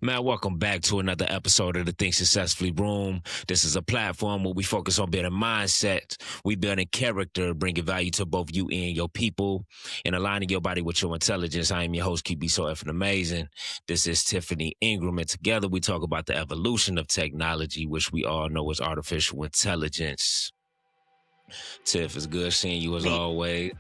Man, welcome back to another episode of the Think Successfully Room. This is a platform where we focus on building mindset. We building character, bringing value to both you and your people, and aligning your body with your intelligence. I am your host, QB So Effing Amazing. This is Tiffany Ingram, and together we talk about the evolution of technology, which we all know is artificial intelligence. Tiff, it's good seeing you as Me. always.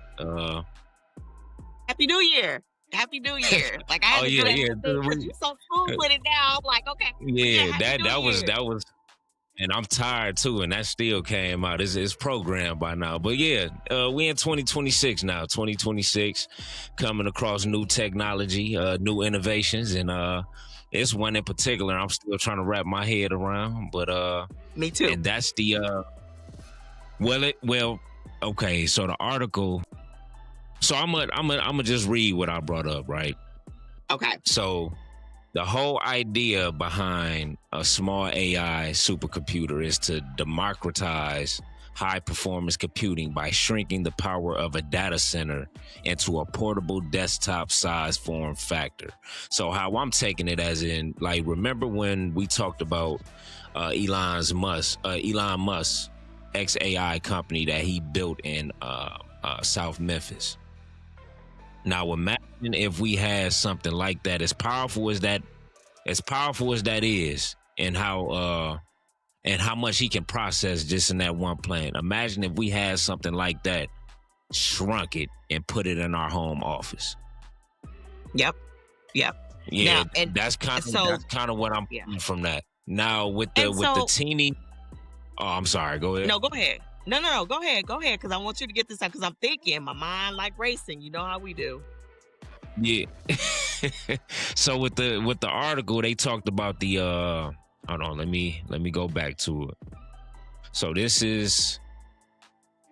Happy New Year. Happy New Year. Like I Oh had to do yeah, that yeah, whole thing because you so smooth with it now. I'm like, okay, but yeah, yeah. Happy That New that was Year. that was and I'm tired too, and that still came out. It's programmed by now. But yeah, we in 2026 now. 2026, coming across new technology, new innovations, and it's one in particular I'm still trying to wrap my head around. But Me too. and that's the okay. So the article. So I'm gonna just read what I brought up, right? Okay. So the whole idea behind a small AI supercomputer is to democratize high performance computing by shrinking the power of a data center into a portable desktop size form factor. So how I'm taking it as in, like, remember when we talked about Elon Musk XAI company that he built in South Memphis. Now imagine if we had something like that, as powerful as that is, and how much he can process just in that one plane. Imagine if we had something like that, shrunk it, and put it in our home office. Yep. Yeah, Now and that's kind of what I'm getting from that. Now with the teeny. Oh, I'm sorry. Go ahead. No, go ahead. No. Go ahead. Because I want you to get this out because I'm thinking, my mind like racing. You know how we do. Yeah. So with the article, they talked about the hold on, let me go back to it. So this is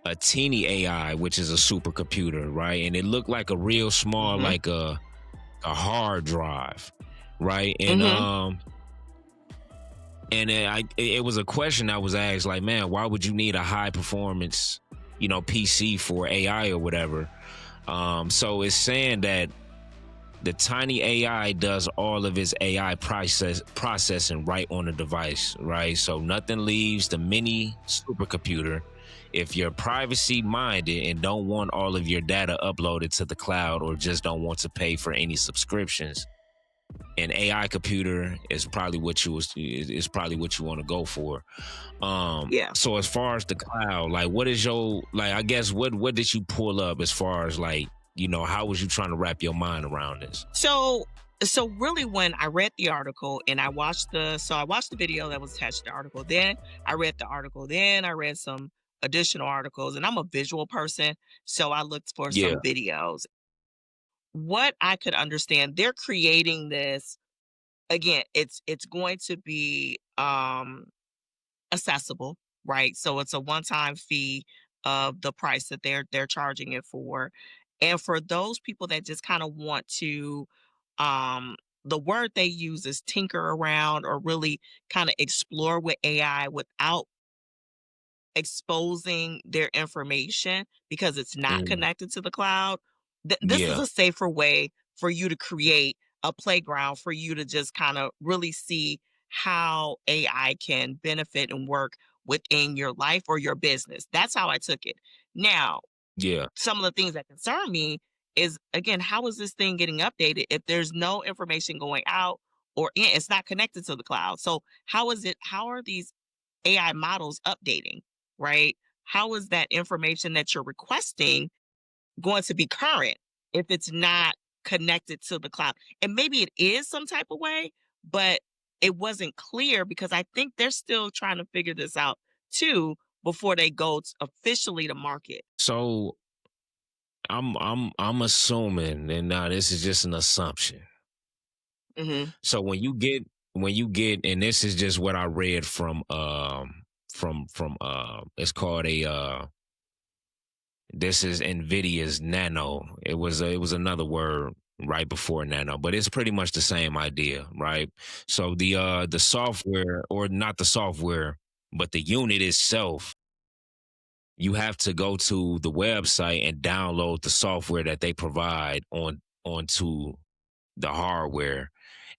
a teeny AI, which is a supercomputer, right? And it looked like a real small, like a hard drive, right? And it was a question I was asked, like, man, why would you need a high performance, PC for AI or whatever? So it's saying that the tiny AI does all of its AI processing right on the device, right? So nothing leaves the mini supercomputer. If you're privacy minded and don't want all of your data uploaded to the cloud, or just don't want to pay for any subscriptions, an AI computer is probably what you want to go for. So as far as the cloud, like, what is your, like, I guess what did you pull up as far as, like, how was you trying to wrap your mind around this? So really, when I read the article and I watched the video that was attached to the article, then I read the article, then I read some additional articles, and I'm a visual person, so I looked for some videos. What I could understand, they're creating this again, it's going to be accessible, right? So it's a one-time fee of the price that they're charging it for. And for those people that just kind of want to the word they use is tinker around or really kind of explore with AI without exposing their information because it's not connected to the cloud. This is a safer way for you to create a playground for you to just kind of really see how AI can benefit and work within your life or your business. That's how I took it. Now, some of the things that concern me is, again, how is this thing getting updated if there's no information going out or in? It's not connected to the cloud. So how are these AI models updating, right? How is that information that you're requesting going to be current if it's not connected to the cloud? And maybe it is some type of way, but it wasn't clear because I think they're still trying to figure this out too before they go officially to market. So I'm assuming, and now this is just an assumption. So when you get, and this is just what I read from it's called this is NVIDIA's Nano. It was another word right before Nano, but it's pretty much the same idea, right? So the software, or not the software, but the unit itself, you have to go to the website and download the software that they provide onto the hardware.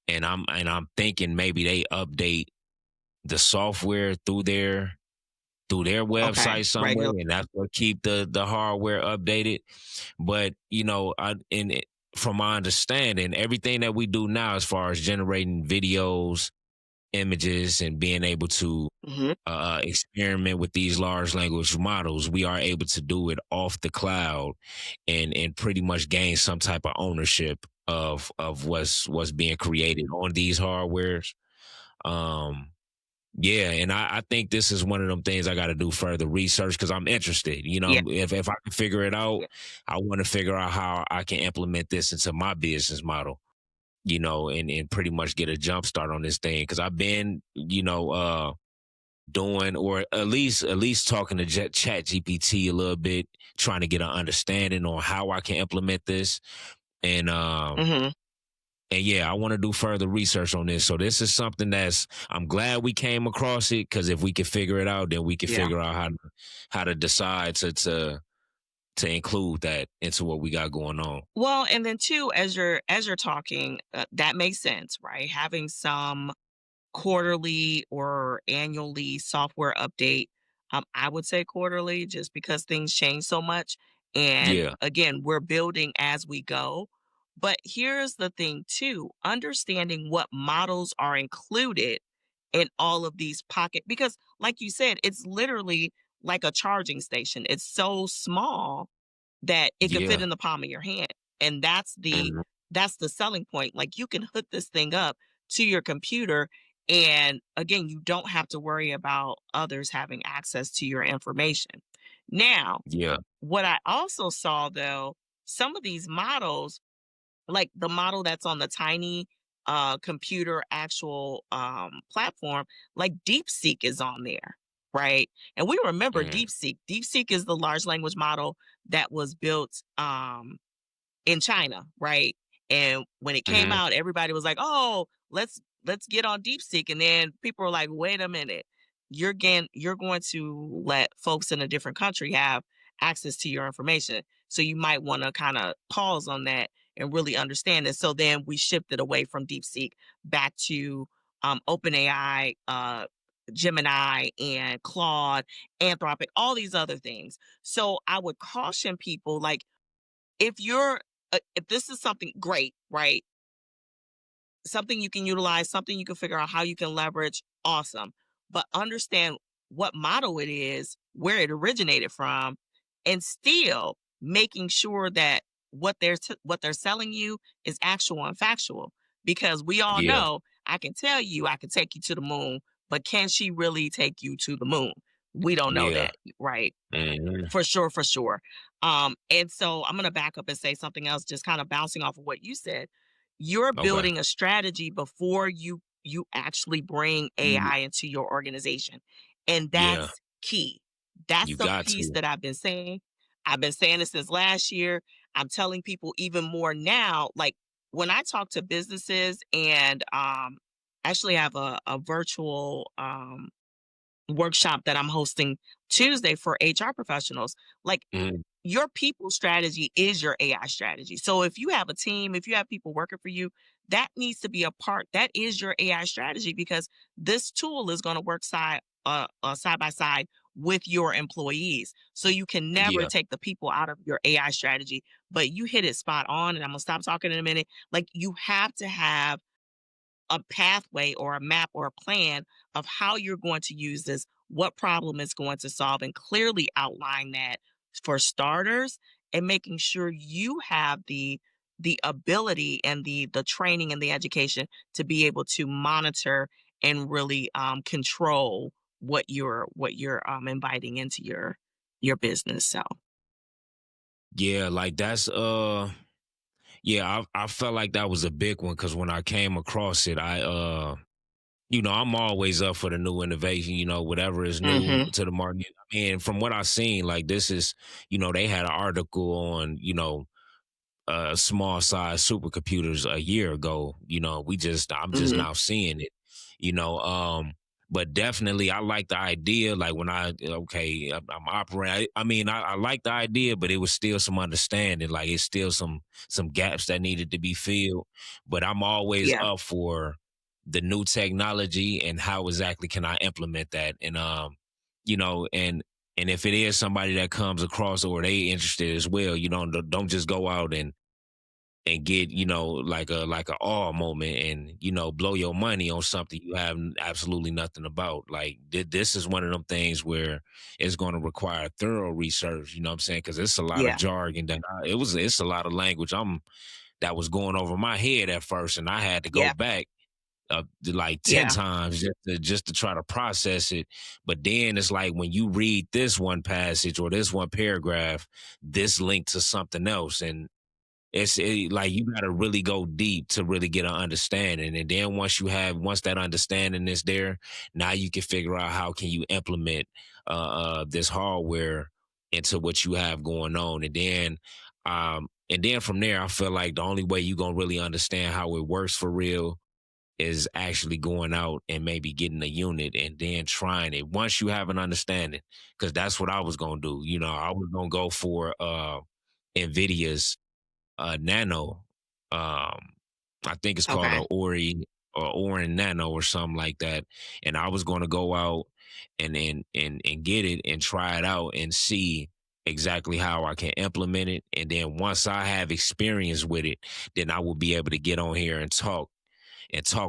and I'm thinking maybe they update the software through their Okay. website some way, Regular. and that's what keep the hardware updated. But from my understanding, everything that we do now, as far as generating videos, images, and being able to Hmm. experiment with these large language models, we are able to do it off the cloud, and pretty much gain some type of ownership of what's being created on these hardwares. Um, yeah, and I think this is one of them things I got to do further research because I'm interested. Yeah. If I can figure it out, Yeah. I want to figure out how I can implement this into my business model. And pretty much get a jump start on this thing because I've been, doing, or at least talking to Chat GPT a little bit, trying to get an understanding on how I can implement this. And Hmm. and yeah, I want to do further research on this. So this is something I'm glad we came across it, because if we can figure it out, then we can Yeah. figure out how to decide to include that into what we got going on. Well, and then too, as you're talking, that makes sense, right? Having some quarterly or annually software update. I would say quarterly just because things change so much. And Yeah, again, we're building as we go. But here's the thing, too, understanding what models are included in all of these pocket, because like you said, it's literally like a charging station. It's so small that it could fit yeah, in the palm of your hand. And mhm, that's the selling point. Like you can hook this thing up to your computer, and again, you don't have to worry about others having access to your information. Now, yeah, what I also saw though, some of these models, like the model that's on the tiny computer actual platform, like DeepSeek is on there, right? And we remember mhm, DeepSeek. DeepSeek is the large language model that was built in China, right? And when it came mhm, out, everybody was like, "Oh, let's get on DeepSeek." And then people were like, "Wait a minute, you're going to let folks in a different country have access to your information, so you might want to kind of pause on that and really understand it." So then we shifted away from DeepSeek back to OpenAI, Gemini, and Claude, Anthropic, all these other things. So I would caution people, like, if this is something great, right? Something you can utilize, something you can figure out how you can leverage, awesome. But understand what model it is, where it originated from, and still making sure that what they're selling you is actual and factual. Because we all yeah, know, I can tell you I can take you to the moon, but can she really take you to the moon? We don't know yeah, that, right? mhm. For sure, for sure. And so I'm gonna back up and say something else, just kind of bouncing off of what you said. You're Okay. building a strategy before you actually bring Ye AI into your organization. And Yeah, that's key. That's you the got piece to. that I've been saying. I've been saying it since last year. I'm telling people even more now. Like when I talk to businesses and actually have a virtual workshop that I'm hosting Tuesday for HR professionals. Like Mhm. your people strategy is your AI strategy. So if you have a team, if you have people working for you, that needs to be a part. That is your AI strategy because this tool is going to work side by side with your employees. So you can never Yeah, take the people out of your AI strategy. But you hit it spot on, and I'm gonna stop talking in a minute. Like you have to have a pathway or a map or a plan of how you're going to use this, what problem it's going to solve, and clearly outline that for starters, and making sure you have the ability and the training and the education to be able to monitor and really control what you're inviting into your business. So yeah, like that's yeah, I felt like that was a big one because when I came across it, I'm always up for the new innovation, whatever is new hmm to the market. I mean, from what I've seen, like this is, they had an article on, small size supercomputers a year ago. I'm just hmm now seeing it, you know. but definitely I like the idea. Like when I'm operating. I like the idea, but it was still some understanding. Like it's still some gaps that needed to be filled. But I'm always Yeah. up for the new technology and how exactly can I implement that. And and if it is somebody that comes across or they interested as well, don't just go out and get like a awe moment and blow your money on something you have absolutely nothing about. Like this is one of them things where it's going to require thorough research, you know what I'm saying, because it's a lot of Yeah. jargon it's a lot of language that was going over my head at first, and I had to go Yeah. back like 10 Yeah. times just to try to process it. But then it's like when you read this one passage or this one paragraph, this linked to something else, and like you got to really go deep to really get an understanding. And then once that understanding is there, now you can figure out how can you implement this hardware into what you have going on. And then from there, I feel like the only way you're gonna really understand how it works for real is actually going out and maybe getting a unit and then trying it once you have an understanding. Because that's what I was gonna do. I was gonna go for Nvidia's Nano. I think it's called Okay. a Ori or Orin Nano or something like that. And I was going to go out and get it and try it out and see exactly how I can implement it. And then once I have experience with it, then I will be able to get on here and talk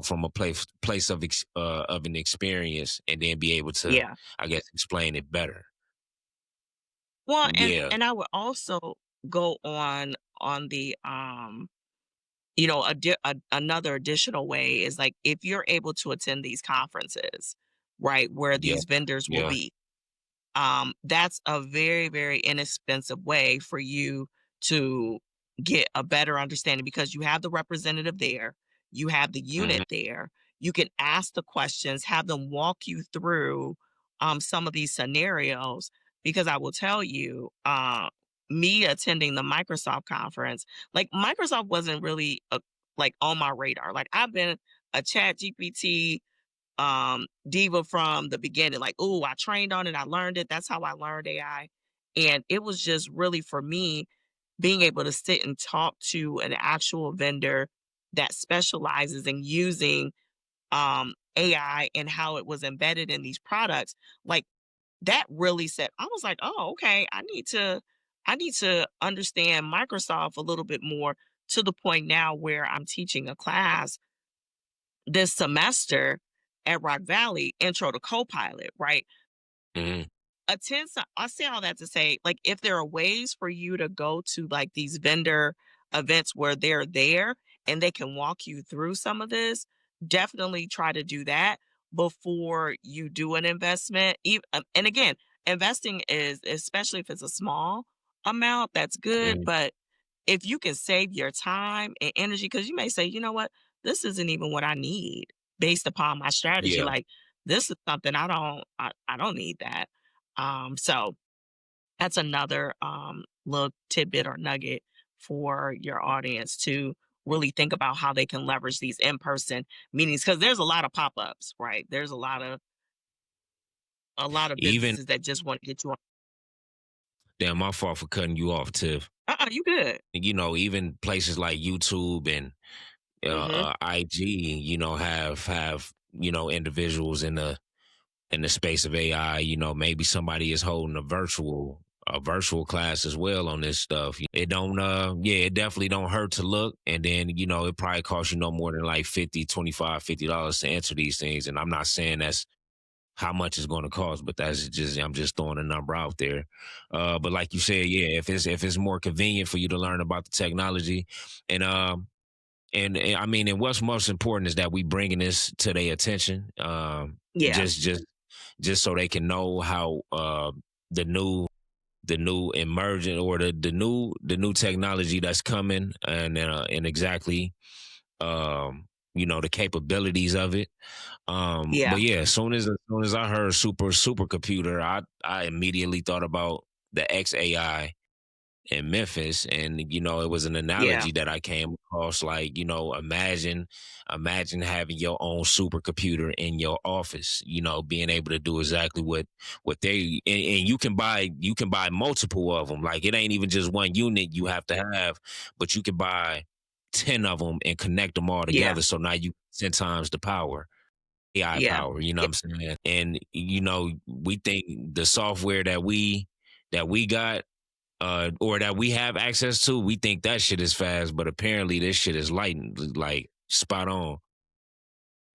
from a place of an experience, and then be able to, Yeah. I guess, explain it better. Well, and Yeah, and I would also go on the another additional way is like if you're able to attend these conferences, right, where yeah, these vendors will yeah. be, that's a very, very inexpensive way for you to get a better understanding because you have the representative there, you have the Hmm. unit there, you can ask the questions, have them walk you through some of these scenarios. Because I will tell you, me attending the Microsoft conference, like Microsoft wasn't really like on my radar. Like I've been a chat GPT diva from the beginning. Like, oh, I trained on it, I learned it. That's how I learned AI. And it was just really for me being able to sit and talk to an actual vendor that specializes in using AI and how it was embedded in these products. Like that really said, I was like, oh, okay, I need to understand Microsoft a little bit more to the point now where I'm teaching a class this semester at Rock Valley, Intro to Copilot, right? Hmm. I say all that to say, like, if there are ways for you to go to like these vendor events where they're there and they can walk you through some of this, definitely try to do that before you do an investment. And again, investing is, especially if it's a small amount, that's good. Hmm. But if you can save your time and energy, because you may say, you know what, this isn't even what I need based upon my strategy. Yeah. Like this is something I don't need that. So that's another little tidbit or nugget for your audience to really think about how they can leverage these in-person meetings because there's a lot of pop-ups, right? There's a lot of Even businesses that just want to get you on. Damn, my fault for cutting you off, Tiff. You good. Even places like YouTube and Hmm. IG, have individuals in the space of AI. Maybe somebody is holding a virtual class as well on this stuff. It don't yeah, it definitely don't hurt to look, and then it probably costs you no more than like 50, 25, $50 to enter these things. And I'm not saying that's how much it's going to cost, but I'm just throwing a number out there. But like you said, yeah, if it's more convenient for you to learn about the technology, and I mean, and what's most important is that we bringing this to their attention, Yeah. just so they can know how the new emergent or the new technology that's coming, and exactly the capabilities of it. But Yeah. yeah, as soon as I heard supercomputer, I immediately thought about the XAI, in Memphis, and it was an Yeah. analogy that I came across. Like, imagine having your own supercomputer in your office. Being able to do exactly what they and you can buy multiple of them. Like, it ain't even just one unit you have to have, but you can buy 10 of them and connect them all Yeah. together. So now you 10 times the power. AI Yeah. power, you know what I'm saying? And we think the software that we got or that we have access to, we think that shit is fast, but apparently this shit is like spot on.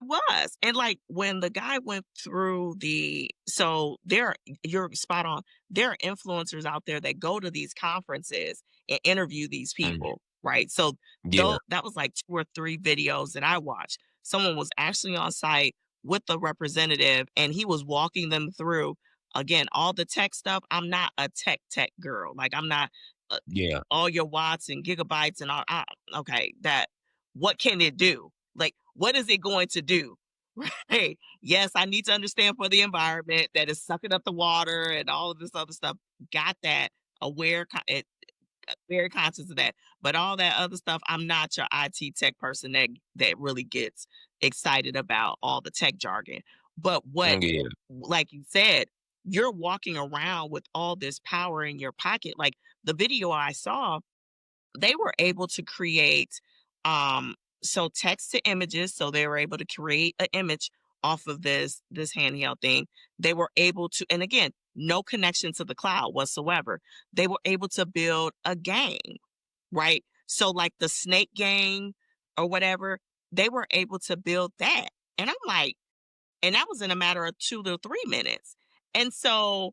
Was. And like when the guy went through you're spot on. There are influencers out there that go to these conferences and interview these Mm, people, right? So yeah, though that was like 2 or 3 videos that I watched. Someone was actually on site with the representative and he was walking them through again all the tech stuff. I'm not a tech girl. Like I'm not uh, yeah, all your watts and gigabytes and all. Okay, that what can it do? Like, what is it going to do? Right. Yes, I need to understand for the environment that is sucking up the water and all of this other stuff. Got that. Very conscious of that. But all that other stuff, I'm not your IT tech person that really gets excited about all the tech jargon. But yeah, like you said, you're walking around with all this power in your pocket. Like the video I saw, they were able to create um text to images, so they were able to create an image off of this handheld thing. They were able to, and again, no connection to the cloud whatsoever. They were able to build a game, right? So like the snake game or whatever, they were able to build that. And I'm like, and that was in a matter of 2 to 3 minutes. And so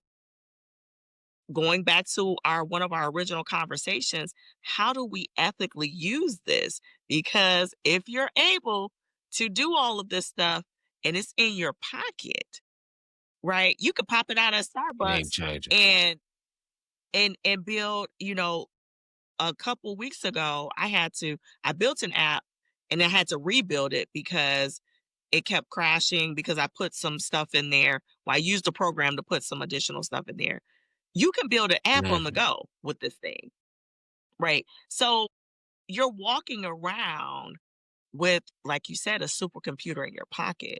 going back to our one of our original conversations, how do we ethically use this? Because if you're able to do all of this stuff and it's in your pocket, right? You could pop it out at game Starbucks changer. and build, a couple weeks ago, I built an app and I had to rebuild it because it kept crashing because I put some stuff in there. Well, I used the program to put some additional stuff in there. You can build an app on the Mhm. go with this thing, right? So you're walking around with, like you said, a supercomputer in your pocket.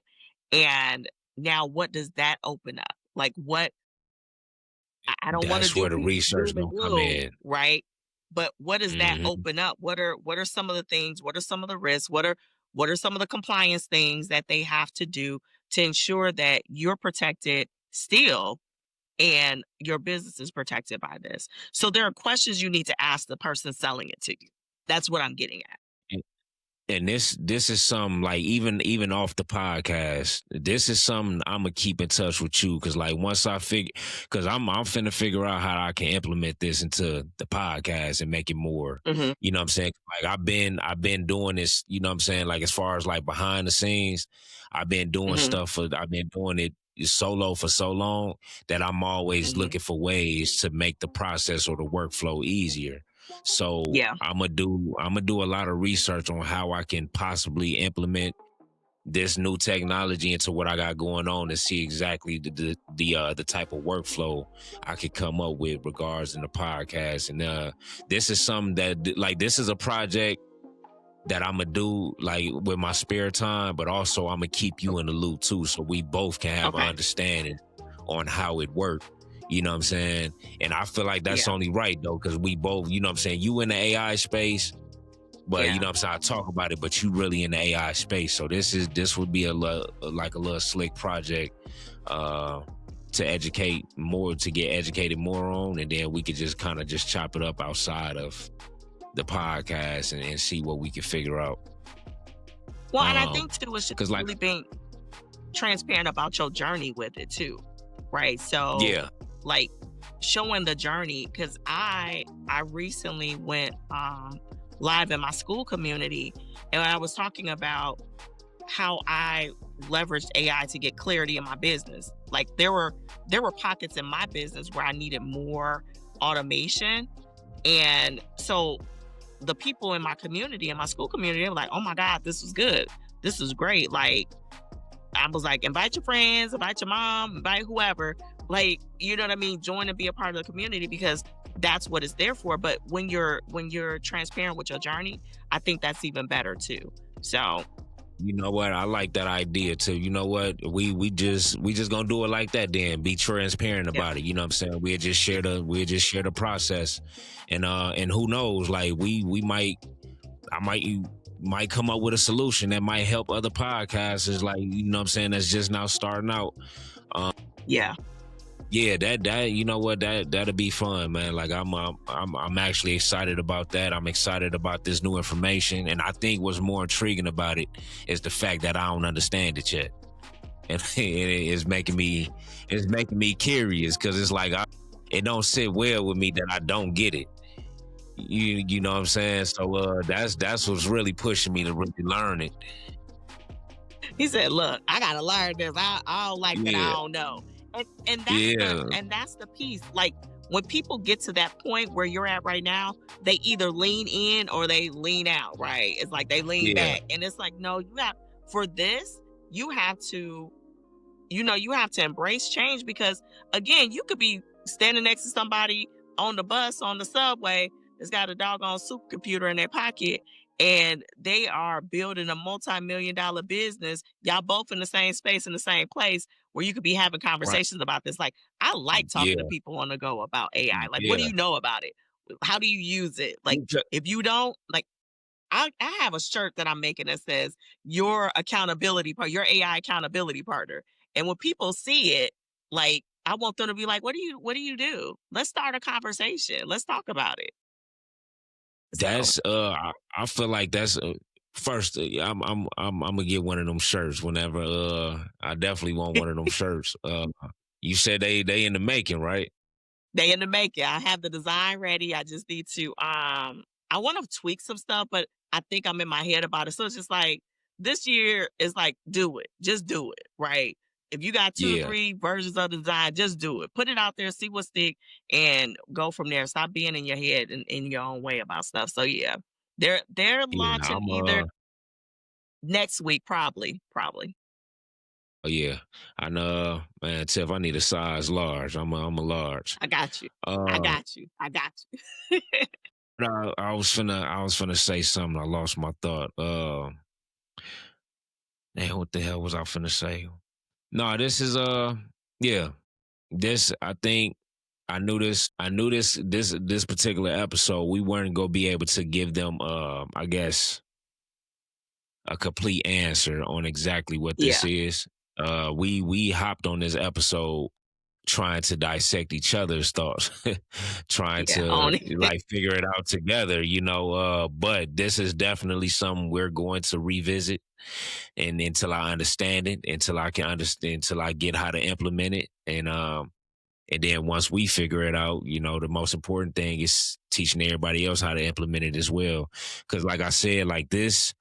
And now what does that open up? Like what I don't want to That's where the be research doom and gonna come gloom, in. right? But what does that Hmm. open up? What are some of the things? What are some of the risks? What are some of the compliance things that they have to do to ensure that you're protected still and your business is protected by this? So there are questions you need to ask the person selling it to you. That's what I'm getting at. And this is something like even off the podcast. This is something I'm gonna keep in touch with you because like once I figure, because I'm finna figure out how I can implement this into the podcast and make it more. Hmm. You know what I'm saying? Like I've been doing this. You know what I'm saying? Like as far as like behind the scenes, Hmm. I've been doing it solo for so long that I'm always Hmm. looking for ways to make the process or the workflow easier. So Yeah. I'm gonna do a lot of research on how I can possibly implement this new technology into what I got going on and see exactly the type of workflow I could come up with regards in the podcast. And this is something that like this is a project that I'm gonna do like with my spare time, but also I'm gonna keep you in the loop too, so we both can have an Okay. understanding on how it worked. You know what I'm saying? And I feel like that's Yeah. only right though, because we both, you know what I'm saying, you in the AI space, but you Yeah. know what I'm saying, I talk about it, but you really in the AI space. So this would be like a little slick project uh to get educated more on, and then we could just kind of just chop it up outside of the podcast and see what we can figure out. Well, and I Um, think too, it's just cause like, really being transparent about your journey with it too, right? So yeah, like showing the journey, because I recently went live in my school community and I was talking about how I leveraged AI to get clarity in my business. Like there were pockets in my business where I needed more automation. And so the people in my community, in my school community, they were like, oh my God, this was good. This is great. Like I was like, invite your friends, invite your mom, invite whoever. Like, you know what I mean? Join and be a part of the community because that's what it's there for. But when you're transparent with your journey, I think that's even better too. So You know what? I like that idea too. You know what? We just gonna do it like that then. Be transparent yeah. about it. You know what I'm saying? We'll just share the process. And who knows? Like we might I might come up with a solution that might help other podcasters, like, you know what I'm saying, that's just now starting out. Um Yeah. yeah, that you know what, that'll be fun, man. Like I'm actually excited about that. I'm excited about this new information, and I think what's more intriguing about it is the fact that I don't understand it yet, and it's making me curious because it's like it don't sit well with me that I don't get it. You know what I'm saying? So that's what's really pushing me to really learn it. He said, "Look, I gotta learn this. I don't like that. I Yeah, don't know." And yeah, that's the piece. Like when people get to that point where you're at right now, they either lean in or they lean out. Right? It's like they lean yeah, back, and it's like, no, you have for this. You have to, you have to embrace change because again, you could be standing next to somebody on the bus, on the subway, that's got a doggone supercomputer in their pocket, and they are building a multi-million dollar business. Y'all both in the same space in the same place where you could be having right, conversations about this. Like, I like talking to yeah, people on the go about AI. Like, what do yeah. you know about it? How do you use it? Like, You ju- if you don't, like, I have a shirt that I'm making that says your AI accountability partner. And when people see it, like I want them to be like, what do you do? Let's start a conversation. Let's talk about it. So That's I feel like that's first. I'm gonna get one of them shirts whenever. I definitely want one of them shirts. You said they in the making, right? they in the making. I have the design ready. I just need to I want to tweak some stuff, but I think I'm in my head about it. So it's just like this year is like do it. Just do it, right? If you got 2 to Yeah, 3 versions of the design, just do it. Put it out there, see what stick and go from there. Stop being in your head and in your own way about stuff. So yeah. They're yeah. launching either next week probably. Probably. Oh, yeah. I know, man. Tiff, I need a size large. I'm a large. I got you. I Uh, got you. I got you. but I was finna say something. I lost my thought. Man, what the hell was I finna say? No, this is yeah. This I think I knew this particular episode we weren't gonna be able to give them I guess a complete answer on exactly what this Yeah. is. We hopped on this episode trying to dissect each other's thoughts, trying Yeah. to On it. like figure it out together, but this is definitely something we're going to revisit and until I understand it, until I can understand, until I get how to implement it. And then once we figure it out, the most important thing is teaching everybody else how to implement it as well. Cause like I said, like this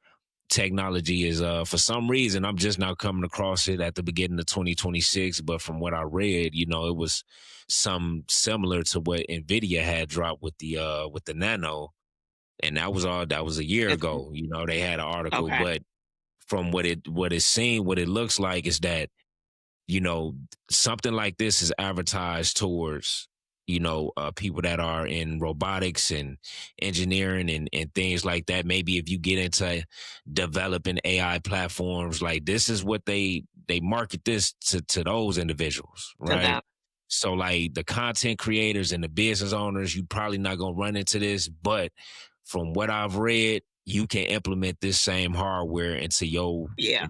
technology is for some reason I'm just now coming across it at the beginning of 2026. But from what I read, it was some similar to what Nvidia had dropped with the nano. And that was a year Mhm. ago. They had an article, Okay. but from what it looks like is that you know, something like this is advertised towards, people that are in robotics and engineering and things like that. Maybe if you get into developing AI platforms, like this is what they market this to those individuals, To right? them. So like the content creators and the business owners, you probably not gonna run into this, but from what I've read, you can implement this same hardware into Yeah.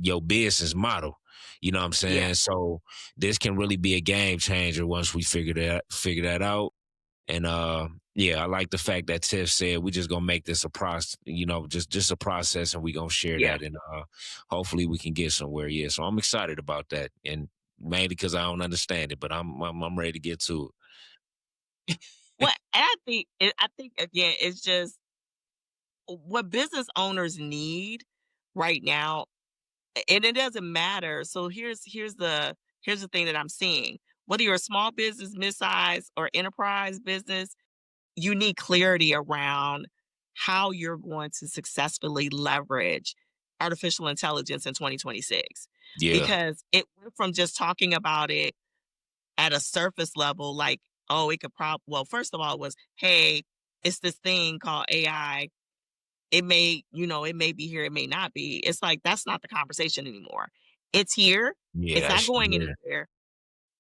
your business model. You know what I'm Yeah. saying? So this can really be a game changer once we figure that out. And yeah, I like the fact that Tiff said we just gonna make this a process, just a process, and we gonna share Yeah. that, and hopefully we can get somewhere. Yeah, so I'm excited about that, and mainly because I don't understand it, but I'm ready to get to it. What and I think again, it's just what business owners need right now, and it doesn't matter. So here's the thing that I'm seeing. Whether you're a small business, mid-size, or enterprise business, you need clarity around how you're going to successfully leverage. artificial intelligence in 2026 Yeah. because it went from just talking about it at a surface level, like, oh, it could well, first of all, it was, hey, it's this thing called AI. It may, it may be here, it may not be. It's like that's not the conversation anymore. It's here, Yeah, it's not that's going yeah. anywhere.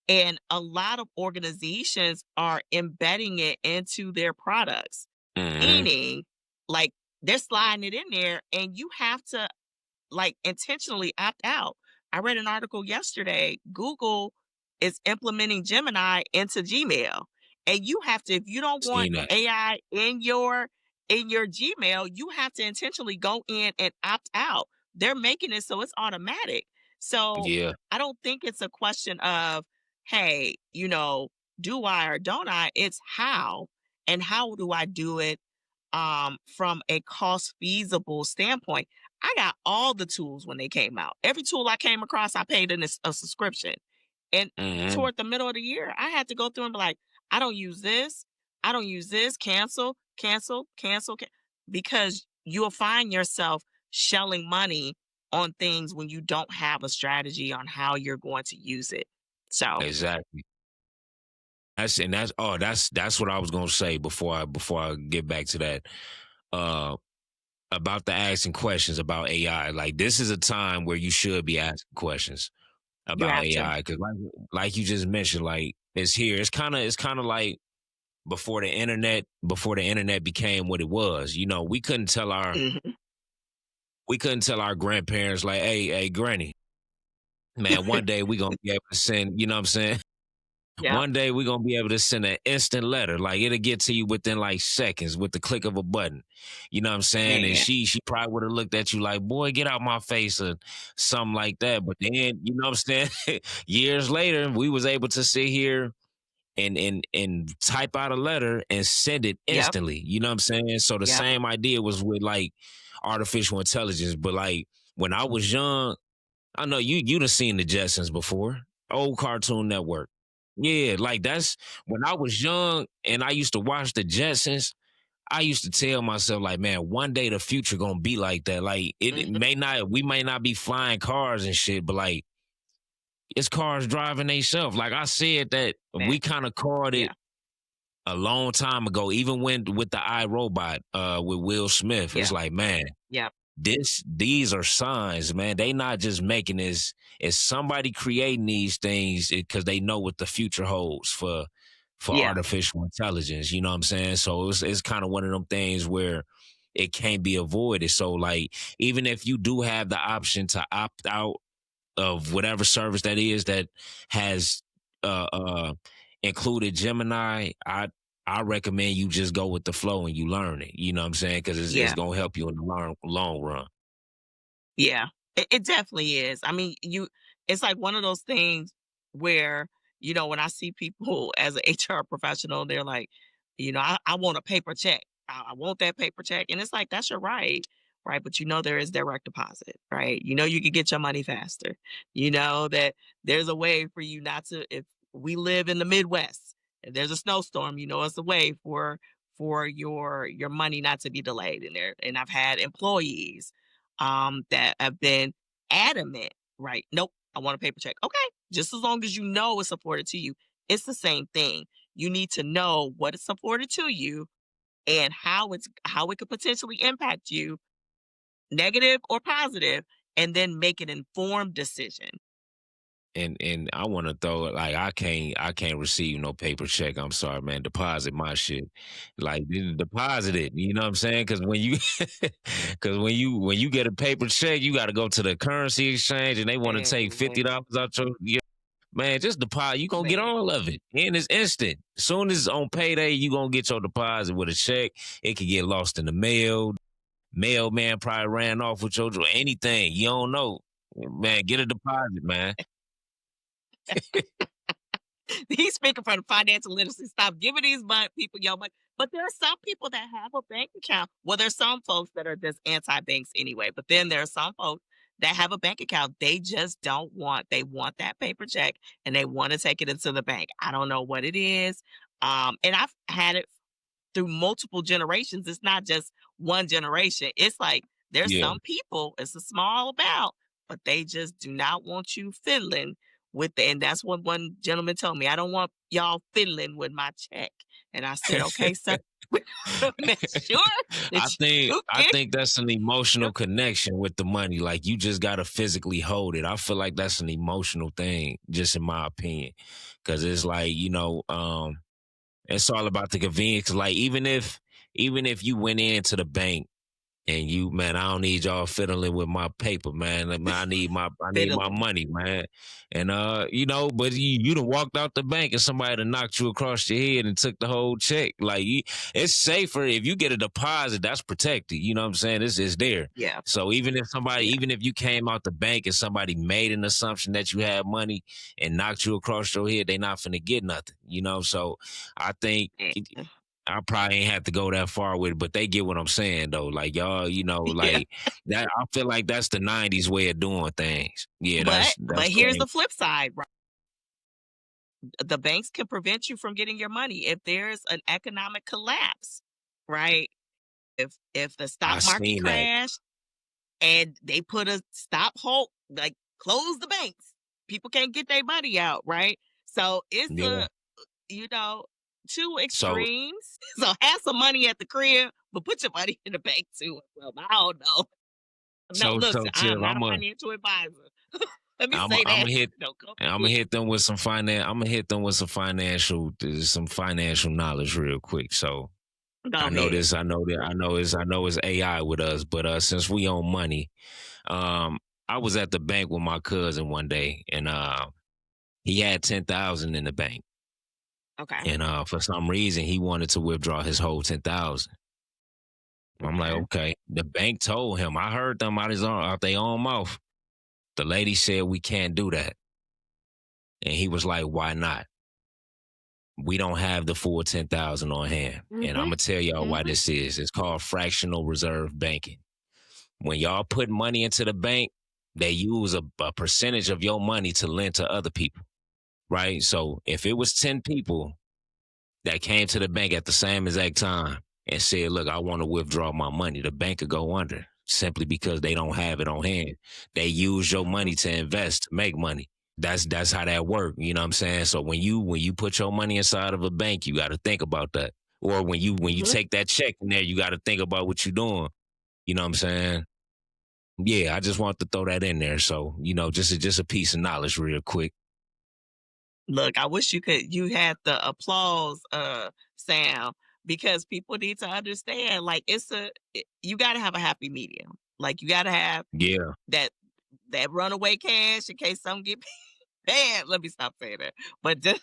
And a lot of organizations are embedding it into their products, Mhm. meaning like they're sliding it in there and you have to like intentionally opt out. I read an article yesterday. Google is implementing Gemini into Gmail. And you have to, if you don't want Seen that. AI in your Gmail, you have to intentionally go in and opt out. They're making it so it's automatic. So Yeah, I don't think it's a question of, hey, do I or don't I? It's how and how do I do it from a cost feasible standpoint. I got all the tools when they came out. Every tool I came across, I paid in a subscription. And mhm, toward the middle of the year, I had to go through and be like, I don't use this. I don't use this. Cancel, cancel, cancel, because you'll find yourself shelling money on things when you don't have a strategy on how you're going to use it. So, exactly. That's what I was gonna say before I get back to that. Uh, about the asking questions about AI. Like this is a time where you should be asking questions you about have to. AI because like you just mentioned, like it's here. It's kind of like before the internet became what it was. Mhm. We couldn't tell our grandparents like, hey, granny, man, one day we gonna be able to send. You know what I'm saying? Yep. One day we're gonna be able to send an instant letter. Like it'll get to you within like seconds with the click of a button. You know what I'm saying? And Man. she probably would have looked at you like, boy, get out my face or something like that. But then, you know what I'm saying? Years later, we was able to sit here and type out a letter and send it Yep. instantly. You know what I'm saying? So the Yep. same idea was with like artificial intelligence. But like when I was young, I know you done seen the Jetsons before. Old Cartoon Network. Yeah, like that's when I was young and I used to watch the Jetsons. I used to tell myself, like, man, one day the future gonna be like that. Like it Mhm. may not, we may not be flying cars and shit, but like it's cars driving themselves. Like I said that Man. we kind of called it Yeah. a long time ago, even when with the iRobot with Will Smith. It's Yeah. like, man, Yep. these are signs, man. They not just making this. It's somebody creating these things because they know what the future holds for Yeah. artificial intelligence. You know what I'm saying? So it's kind of one of them things where it can't be avoided. So like even if you do have the option to opt out of whatever service that is that has uh uh included Gemini, I recommend you just go with the flow and you learn it. You know what I'm saying? Because it's Yeah. gonna help you in the long run. Yeah. It definitely is. I mean, it's like one of those things where, when I see people as an HR professional, they're like, I want a paper check. I want that paper check. And it's like, that's your right. Right. But there is direct deposit, right? You can get your money faster. You know that there's a way for you not to, if we live in the Midwest and there's a snowstorm, it's a way for your money not to be delayed in there. And I've had employees that have been adamant, right? Nope, I want a paper check. Okay, just as long as you know it's supported to you, it's the same thing. You need to know what is supported to you and how it could potentially impact you, negative or positive, and then make an informed decision. And I want to throw it like I can't receive no paper check. I'm sorry, man. Deposit my shit, like deposit it. You know what I'm saying? Because when you because when you get a paper check, you got to go to the currency exchange and they want to take Man, $50 out your man. Just deposit. You gonna get man, all of it, and it's instant. Soon as on payday, you gonna get your deposit with a check. It could get lost in the mail. Mailman probably ran off with your anything. You don't know, man. Get a deposit, man. he's speaking from financial literacy. Stop giving these people your money. But there are some people that have a bank account. Well, there's some folks that are just anti-banks anyway. But then there are some folks that have a bank account. They just don't want. They want that paper check and they want to take it into the bank. I don't know what it is. And I've had it through multiple generations. It's not just one generation. It's like there's Yeah. some people, it's a small amount, but they just do not want you fiddling with the and that's what one gentleman told me, "I don't want y'all fiddling with my check." And I said, "Okay, sir, we're gonna make sure that you I get think that's an your." emotional connection with the money. Like you just gotta physically hold it. I feel like that's an emotional thing, just in my opinion. Cause it's like, it's all about the convenience. Like even if you went into the bank and you, man, I don't need y'all fiddling with my paper, man. Like, man, I need my Fiddling. money, man. And but you done walked out the bank and somebody done knocked you across your head and took the whole check. Like it's safer if you get a deposit, that's protected. You know what I'm saying? It's there. Yeah, So yeah. even if you came out the bank and somebody made an assumption that you had money and knocked you across your head, they not finna get nothing. So I think Eh, I probably ain't have to go that far with it, but they get what I'm saying though. Like y'all, yeah. like that. I feel like that's the '90s way of doing things. Yeah, But that's here's crazy. the flip side, right? The banks can prevent you from getting your money if there's an economic collapse, right? If the stock I market seen that. crashed and they put a stop halt, like close the banks, people can't get their money out, right? So it's Yeah. a you know two So extremes. So have some money at the crib, but put your money in the bank too. Well, I don't know. No, so listen, I am Tiff, not a financial advisor. Let me I'm say I'm that. gonna hit. Don't come I'm for gonna me. hit them with some finance. I'm gonna hit them with some financial knowledge real quick. So Go I know ahead. this. I know it's AI with us, but since we own money, um, I was at the bank with my cousin one day, and he had 10,000 in the bank. Okay. And for some reason, he wanted to withdraw his whole 10,000. I'm like, Okay. okay. The bank told him. I heard them out their own mouth. The lady said we can't do that, and he was like, "Why not? We don't have the full 10,000 on hand." And I'm Mhm. gonna tell y'all why Mhm. this is. It's called fractional reserve banking. When y'all put money into the bank, they use a percentage of your money to lend to other people, right? So if it was 10 people that came to the bank at the same exact time and said, "Look, I want to withdraw my money," the bank could go under simply because they don't have it on hand. They use your Mhm. money to invest, to make money. That's how that works. You know what I'm saying? So when you put your money inside of a bank, you got to think about that. Or when you Mhm. take that check in there, you got to think about what you're doing. You know what I'm saying? Yeah, I just want to throw that in there. So just a piece of knowledge, real quick. Look, I wish you had the applause sound because people need to understand like you got to have a happy medium. Like you got to have Yeah, that runaway cash in case something get bad. Let me stop saying that. But just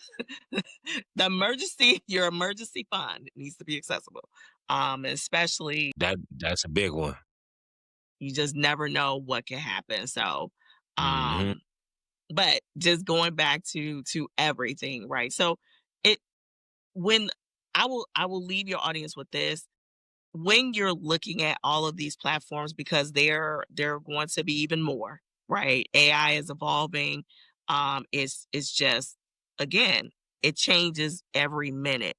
your emergency fund needs to be accessible. Especially that's a big one. you just never know what can happen. So, Hmm. um but just going back to everything, right? So it when I will leave your audience with this. When you're looking at all of these platforms, because they're going to be even more, right? AI is evolving. It's just, again, it changes every minute.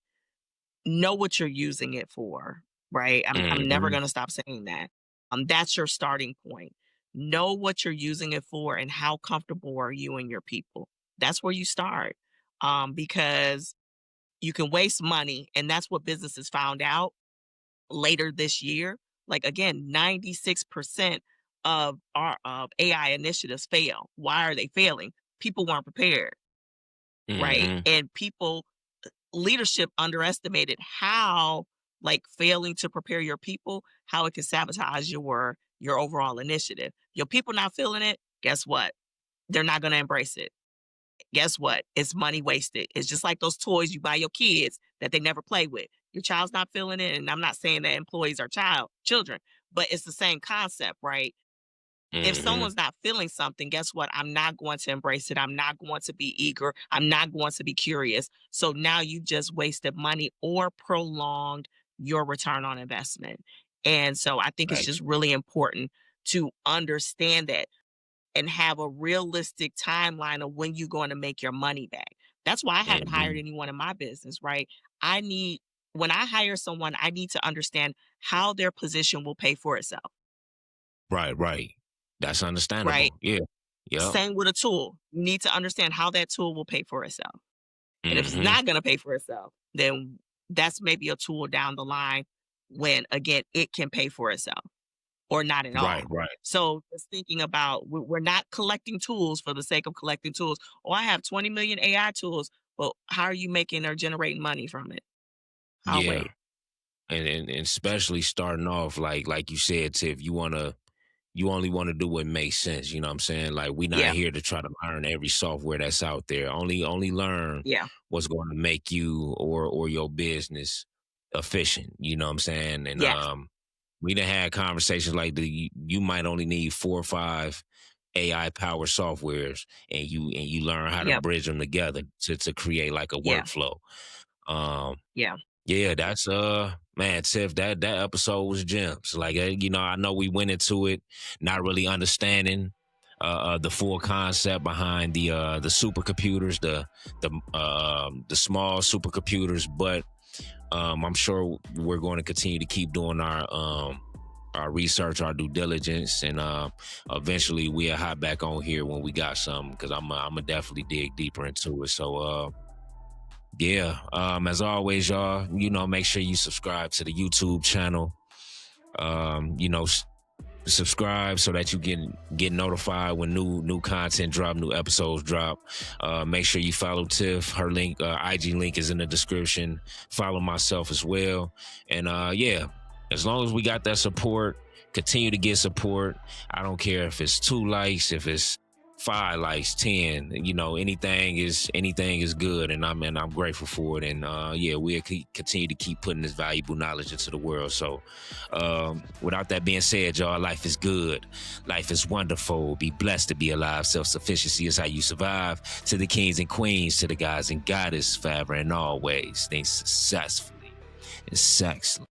Know what you're using it for, right? I'm never Hmm. gonna stop saying that. That's your starting point. Know what you're using it for and how comfortable are you and your people. That's where you start. Because you can waste money, and that's what businesses found out later this year. Like again, 96% of our of AI initiatives fail. Why are they failing? People weren't prepared, right? Hmm. And people leadership underestimated how like failing to prepare your people, how it can sabotage your overall initiative. Your people not feeling it, guess what? They're not going to embrace it. Guess what? It's money wasted. It's just like those toys you buy your kids that they never play with. Your child's not feeling it, and I'm not saying that employees are children, but it's the same concept, right? If Hmm. someone's not feeling something, guess what? I'm not going to embrace it. I'm not going to be eager. I'm not going to be curious. So now you just wasted money or prolonged your return on investment. And so I think it's Right. just really important to understand that and have a realistic timeline of when you're going to make your money back. That's why I haven't hired Hmm. anyone in my business, right? I need, when I hire someone, I need to understand how their position will pay for itself. Right. That's right? understandable. Yeah. Yep. Same with a tool. You need to understand how that tool will pay for itself. And if it's Mm-hmm. not going to pay for itself, then that's maybe a tool down the line when, again, it can pay for itself or not at Right, all. right. So just thinking about we're not collecting tools for the sake of collecting tools. Oh, I have 20 million AI tools, but how are you making or generating money from it? I'll Yeah. wait. And especially starting off like you said, Tiff, you only want to do what makes sense. You know what I'm saying? Like we not Yeah. here to try to learn every software that's out there. Only learn Yeah. what's going to make you or your business efficient. You know what I'm saying? And Yes. we done had conversations like you might only need 4 or 5 AI powered softwares, and you learn how to Yep. bridge them together to create like a Yeah. workflow. Um, Yeah. yeah, that's man, Tiff, that episode was gems. Like I know we went into it not really understanding the full concept behind the supercomputers, the small supercomputers, but I'm sure we're going to continue to keep doing our research, our due diligence, and eventually we'll hop back on here when we got something, because I'm gonna definitely dig deeper into it. So yeah. As always, y'all, make sure you subscribe to the YouTube channel. Subscribe so that you get notified when new content drop, new episodes drop. Make sure you follow Tiff. Her link, IG link, is in the description. Follow myself as well. And yeah, as long as we got that support, continue to get support. I don't care if it's 2 likes, if it's 5 likes, 10. Anything is good, and I'm grateful for it. And yeah, we'll continue to keep putting this valuable knowledge into the world. So without that being said, y'all, life is good, life is wonderful. Be blessed to be alive. Self-sufficiency is how you survive. To the kings and queens, to the guys and goddess, forever and always, think successfully and sexily.